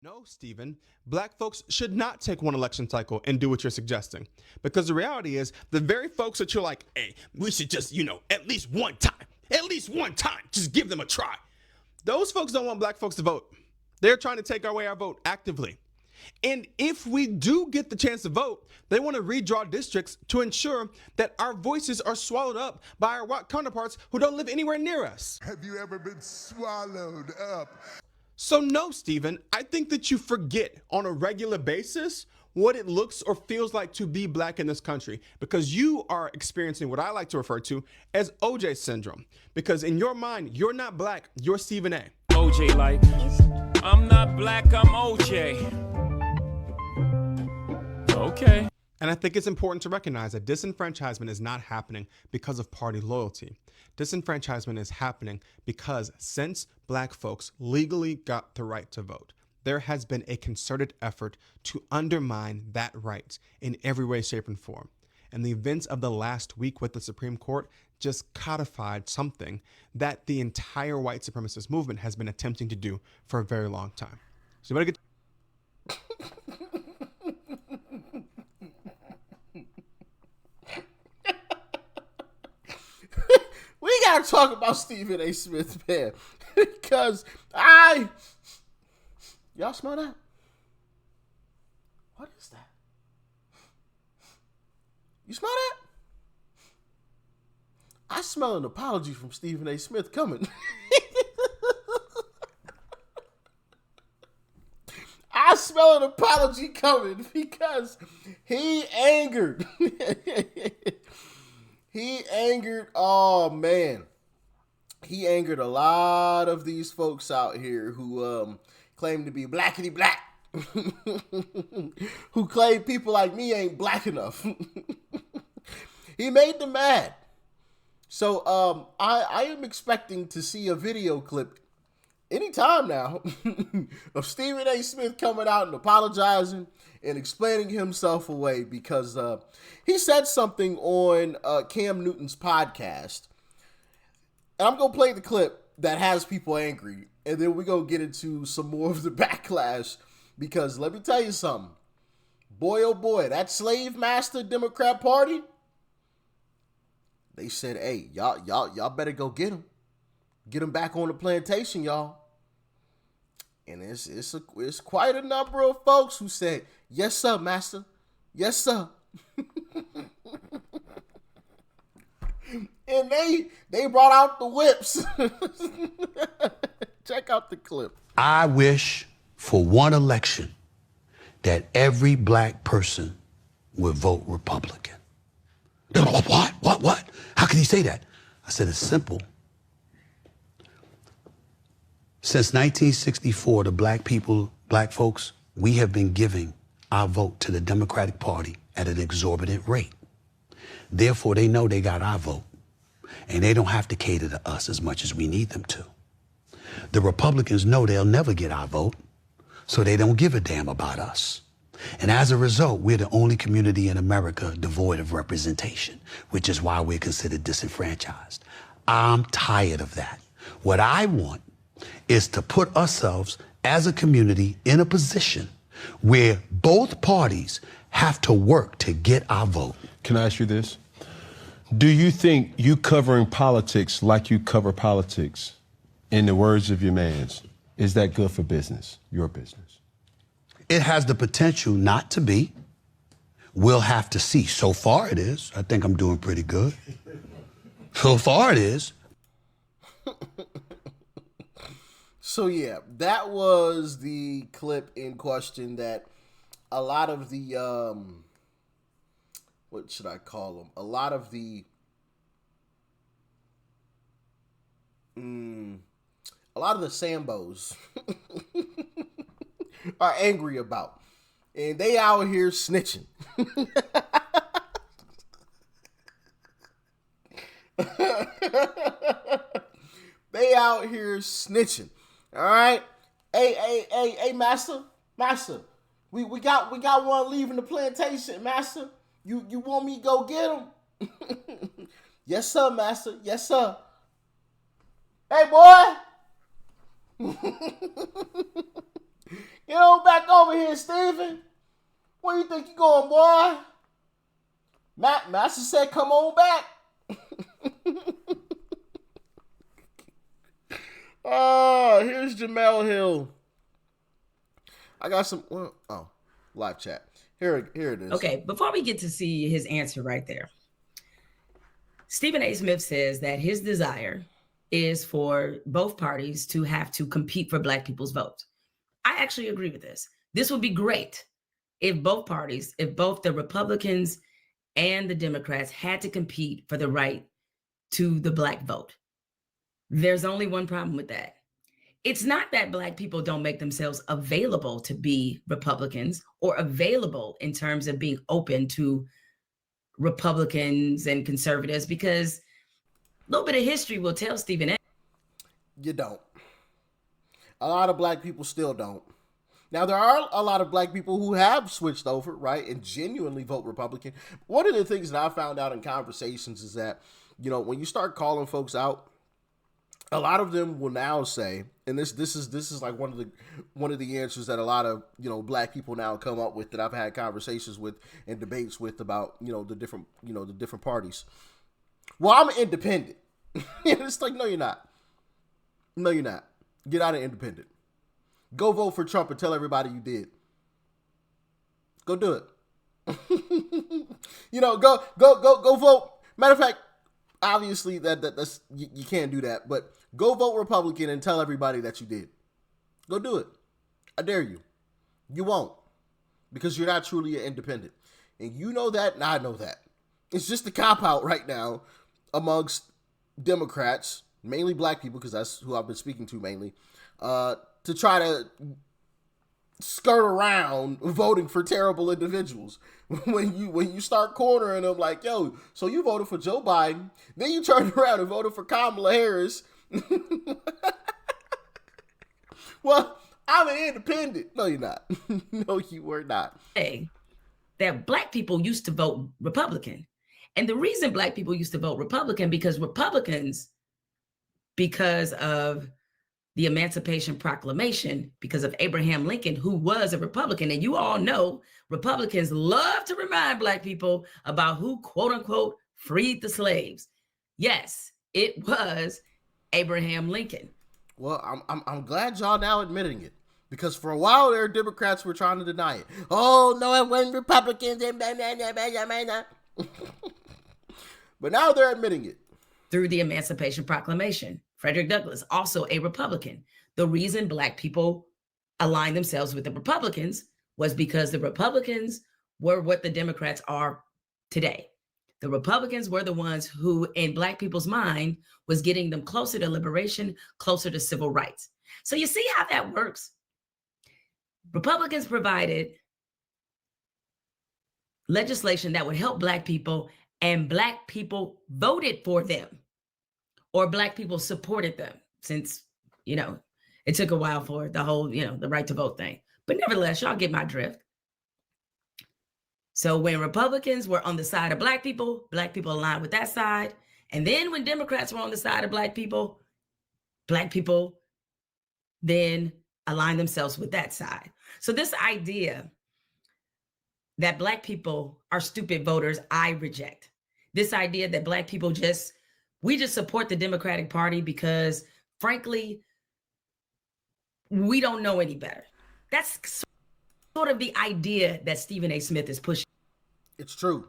No, Stephen, black folks should not take one election cycle and do what you're suggesting. Because the reality is, the very folks that you're like, hey, we should just, at least one time, just give them a try. Those folks don't want black folks to vote. They're trying to take away our vote actively. And if we do get the chance to vote, they want to redraw districts to ensure that our voices are swallowed up by our white counterparts who don't live anywhere near us. Have you ever been swallowed up? So no, Stephen, I think that you forget on a regular basis what it looks or feels like to be black in this country, because you are experiencing what I like to refer to as OJ syndrome. Because in your mind, you're not black, you're Stephen A. OJ like, I'm not black, I'm OJ. Okay. And I think it's important to recognize that disenfranchisement is not happening because of party loyalty. Disenfranchisement is happening because since black folks legally got the right to vote, there has been a concerted effort to undermine that right in every way, shape, and form. And the events of the last week with the Supreme Court just codified something that the entire white supremacist movement has been attempting to do for a very long time. So you better get... We gotta talk about Stephen A. Smith, man, because y'all smell that? What is that? You smell that? I smell an apology from Stephen A. Smith coming. I smell an apology coming because he angered. Oh man. He angered a lot of these folks out here who claim to be blackity black. Who claim people like me ain't black enough. He made them mad. So I am expecting to see a video clip anytime now of Stephen A. Smith coming out and apologizing and explaining himself away because he said something on Cam Newton's podcast. And I'm going to play the clip that has people angry. And then we're going to get into some more of the backlash. Because let me tell you something. Boy, oh boy, that slave master Democrat Party, they said, hey, y'all better go get him. Get him back on the plantation, y'all. And it's quite a number of folks who said, yes, sir, master. Yes, sir. And they brought out the whips. Check out the clip. I wish for one election that every black person would vote Republican. What? How can he say that? I said, it's simple. Since 1964, the black folks, we have been giving our vote to the Democratic Party at an exorbitant rate. Therefore, they know they got our vote, and they don't have to cater to us as much as we need them to. The Republicans know they'll never get our vote, so they don't give a damn about us. And as a result, we're the only community in America devoid of representation, which is why we're considered disenfranchised. I'm tired of that. What I want is to put ourselves as a community in a position where both parties have to work to get our vote. Can I ask you this? Do you think you covering politics like you cover politics, in the words of your mans, is that good for business, your business? It has the potential not to be. We'll have to see. So far it is. I think I'm doing pretty good. So far it is. So yeah, that was the clip in question that a lot of the, what should I call them? A lot of the Sambos are angry about. And they out here snitching. They out here snitching. All right? Hey, master. We got one leaving the plantation, master. You want me to go get him? Yes, sir, master. Yes, sir. Hey, boy. Get on back over here, Stephen. Where you think you going, boy? Master said, come on back. Here's Jamel Hill. I got some, live chat. Here it is. Okay, before we get to see his answer right there, Stephen A. Smith says that his desire is for both parties to have to compete for Black people's votes. I actually agree with this. This would be great if both parties, if both the Republicans and the Democrats had to compete for the right to the Black vote. There's only one problem with that. It's not that Black people don't make themselves available to be Republicans or available in terms of being open to Republicans and conservatives, because a little bit of history will tell Stephen A. You don't. A lot of Black people still don't. Now, there are a lot of Black people who have switched over, right, and genuinely vote Republican. One of the things that I found out in conversations is that, you know, when you start calling folks out, a lot of them will now say, and this is like one of the answers that a lot of, you know, Black people now come up with that I've had conversations with and debates with about, you know, the different parties. Well, I'm an independent. It's like, no, you're not. No, you're not. Get out of independent. Go vote for Trump and tell everybody you did. Go do it. You know, go vote. Matter of fact, obviously that's you can't do that, but go vote Republican and tell everybody that you did. Go do it. I dare you. You won't, because you're not truly an independent, and you know that, and I know that. It's just a cop-out right now amongst Democrats, mainly Black people, because that's who I've been speaking to mainly, to try to skirt around voting for terrible individuals. When you start cornering them like, yo, so you voted for Joe Biden, then you turned around and voted for Kamala Harris. Well, I'm an independent. No, you're not. No, you were not. Hey, that Black people used to vote Republican. And the reason Black people used to vote Republican, because Republicans, because of the Emancipation Proclamation, because of Abraham Lincoln, who was a Republican. And you all know Republicans love to remind Black people about who, quote unquote, freed the slaves. Yes, it was Abraham Lincoln. Well, I'm glad y'all now admitting it, because for a while there, Democrats were trying to deny it. Oh, no, it wasn't Republicans. But now they're admitting it. Through the Emancipation Proclamation. Frederick Douglass, also a Republican. The reason Black people aligned themselves with the Republicans was because the Republicans were what the Democrats are today. The Republicans were the ones who, in Black people's mind, was getting them closer to liberation, closer to civil rights. So you see how that works? Republicans provided legislation that would help Black people, and Black people voted for them, or Black people supported them, since, you know, it took a while for the whole, you know, the right to vote thing. But nevertheless, y'all get my drift. So when Republicans were on the side of Black people aligned with that side. And then when Democrats were on the side of Black people then aligned themselves with that side. So this idea that Black people are stupid voters, I reject. This idea that Black people we just support the Democratic Party because, frankly, we don't know any better. That's sort of the idea that Stephen A. Smith is pushing. It's true.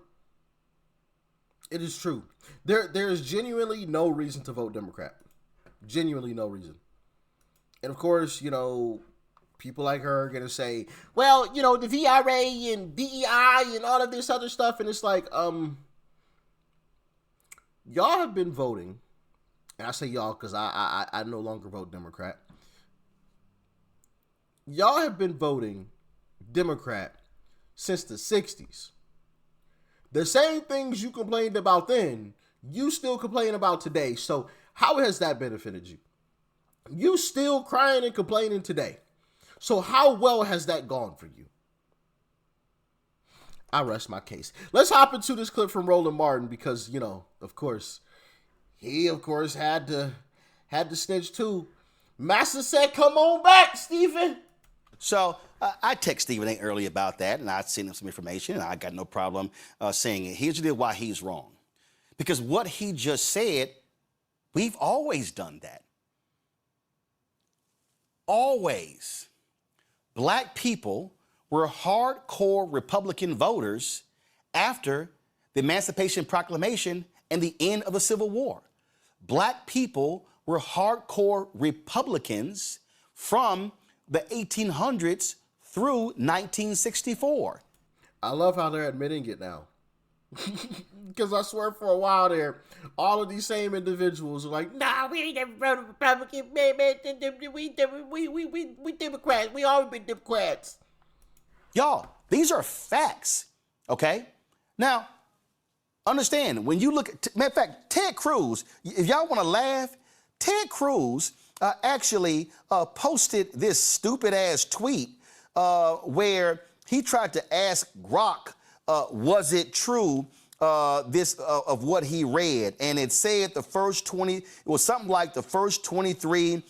It is true. There is genuinely no reason to vote Democrat. Genuinely no reason. And of course, you know, people like her are going to say, well, you know, the VRA and DEI and all of this other stuff. And it's like, y'all have been voting, and I say y'all because I no longer vote Democrat. Y'all have been voting Democrat since the 60s. The same things you complained about then, you still complain about today. So how has that benefited you? You still crying and complaining today. So how well has that gone for you? I rest my case. Let's hop into this clip from Roland Martin because, you know, of course, he, of course, had to snitch too. Master said, come on back, Stephen. So I text Stephen A. early about that, and I sent him some information, and I got no problem saying it. Here's the deal why he's wrong. Because what he just said, we've always done that. Always. Black people were hardcore Republican voters after the Emancipation Proclamation and the end of the Civil War. Black people were hardcore Republicans from the 1800s through 1964. I love how they're admitting it now. Because I swear for a while there, all of these same individuals are like, nah, we ain't never voted Republican, man, we Democrats. We always been Democrats. Y'all, these are facts, okay? Now, understand, when you look at, matter of fact, Ted Cruz, if y'all want to laugh, Ted Cruz actually posted this stupid-ass tweet where he tried to ask Grok, was it true of what he read? And it said the first 20, it was something like the first 23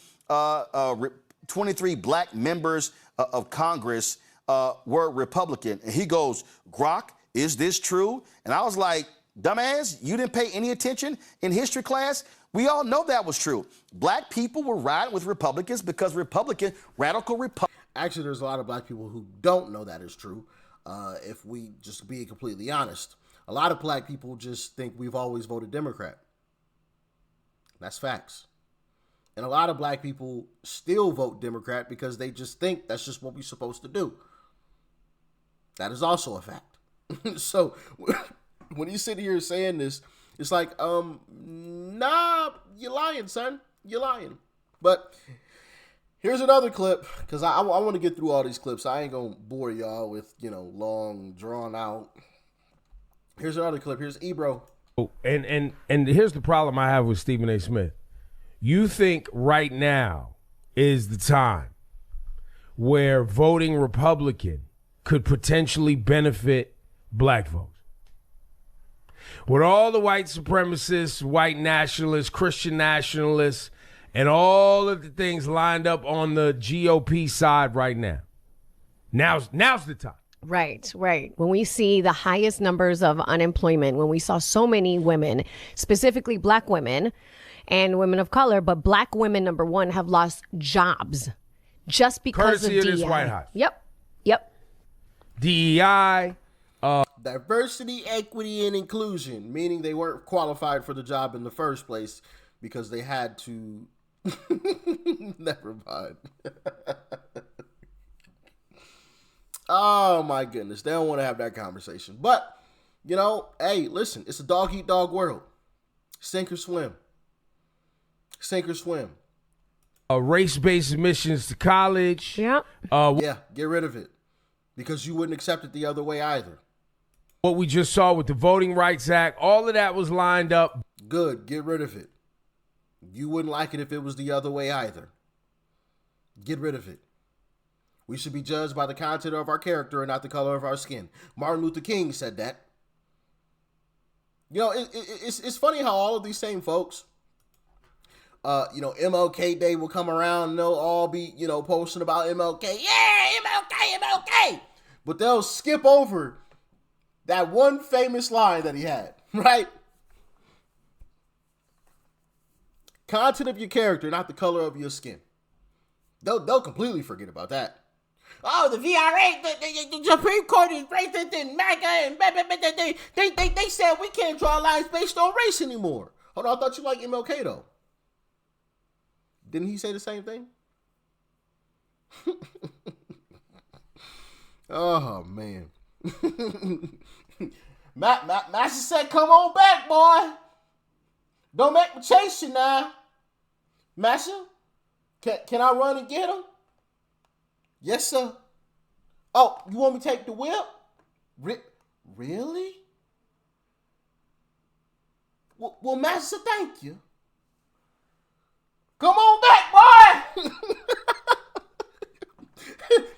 black members of Congress were Republican. And he goes, Grok, is this true? And I was like, dumbass, you didn't pay any attention in history class? We all know that was true. Black people were riding with Republicans because radical Republicans. Actually, there's a lot of black people who don't know that is true. If we just be completely honest, a lot of black people just think we've always voted Democrat. That's facts. And a lot of black people still vote Democrat because they just think that's just what we're supposed to do. That is also a fact. So when you sit here saying this, it's like, nah, you're lying, son. You're lying. But here's another clip, because I want to get through all these clips. I ain't going to bore y'all with, long, drawn out. Here's another clip. Here's Ebro. And here's the problem I have with Stephen A. Smith. You think right now is the time where voting Republican could potentially benefit black votes. With all the white supremacists, white nationalists, Christian nationalists, and all of the things lined up on the GOP side right now. Now's the time. Right. When we see the highest numbers of unemployment, when we saw so many women, specifically black women and women of color, but black women, number one, have lost jobs just because courtesy of this DEI. White House. Yep. DEI. Diversity, equity, and inclusion, meaning they weren't qualified for the job in the first place because they had to. Never mind. Oh my goodness, they don't want to have that conversation. But hey, listen, it's a dog eat dog world. Sink or swim. Sink or swim. Race-based admissions to college. Yeah. Yeah, get rid of it because you wouldn't accept it the other way either. What we just saw with the Voting Rights Act, all of that was lined up. Good, get rid of it. You wouldn't like it if it was the other way either. Get rid of it. We should be judged by the content of our character and not the color of our skin. Martin Luther King said that. It's funny how all of these same folks, MLK Day will come around and they'll all be, posting about MLK. Yeah, MLK. But they'll skip over that one famous line that he had, right? Content of your character, not the color of your skin. They'll completely forget about that. Oh, the VRA, the Supreme Court is racist and MAGA, and they said we can't draw lines based on race anymore. Hold on, I thought you liked MLK though. Didn't he say the same thing? Oh man. Master said, "Come on back, boy. Don't make me chase you now, Master. Can I run and get him?" "Yes, sir." "Oh, you want me to take the whip?" Really? Well, Master, thank you. Come on back, boy.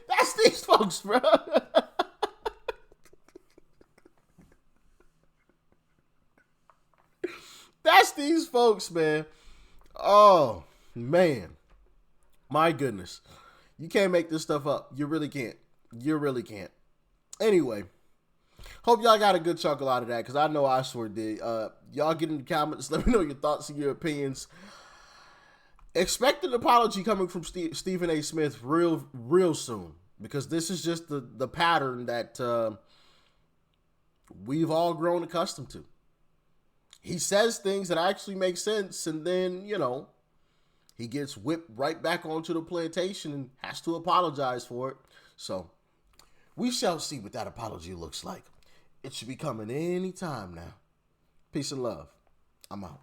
That's these folks, bro. That's these folks, man. Oh, man. My goodness. You can't make this stuff up. You really can't. You really can't. Anyway, hope y'all got a good chuckle out of that, because I know I sure did. Y'all get in the comments. Let me know your thoughts and your opinions. Expect an apology coming from Stephen A. Smith real soon, because this is just the pattern that we've all grown accustomed to. He says things that actually make sense, and then, you know, he gets whipped right back onto the plantation and has to apologize for it. So we shall see what that apology looks like. It should be coming any time now. Peace and love. I'm out.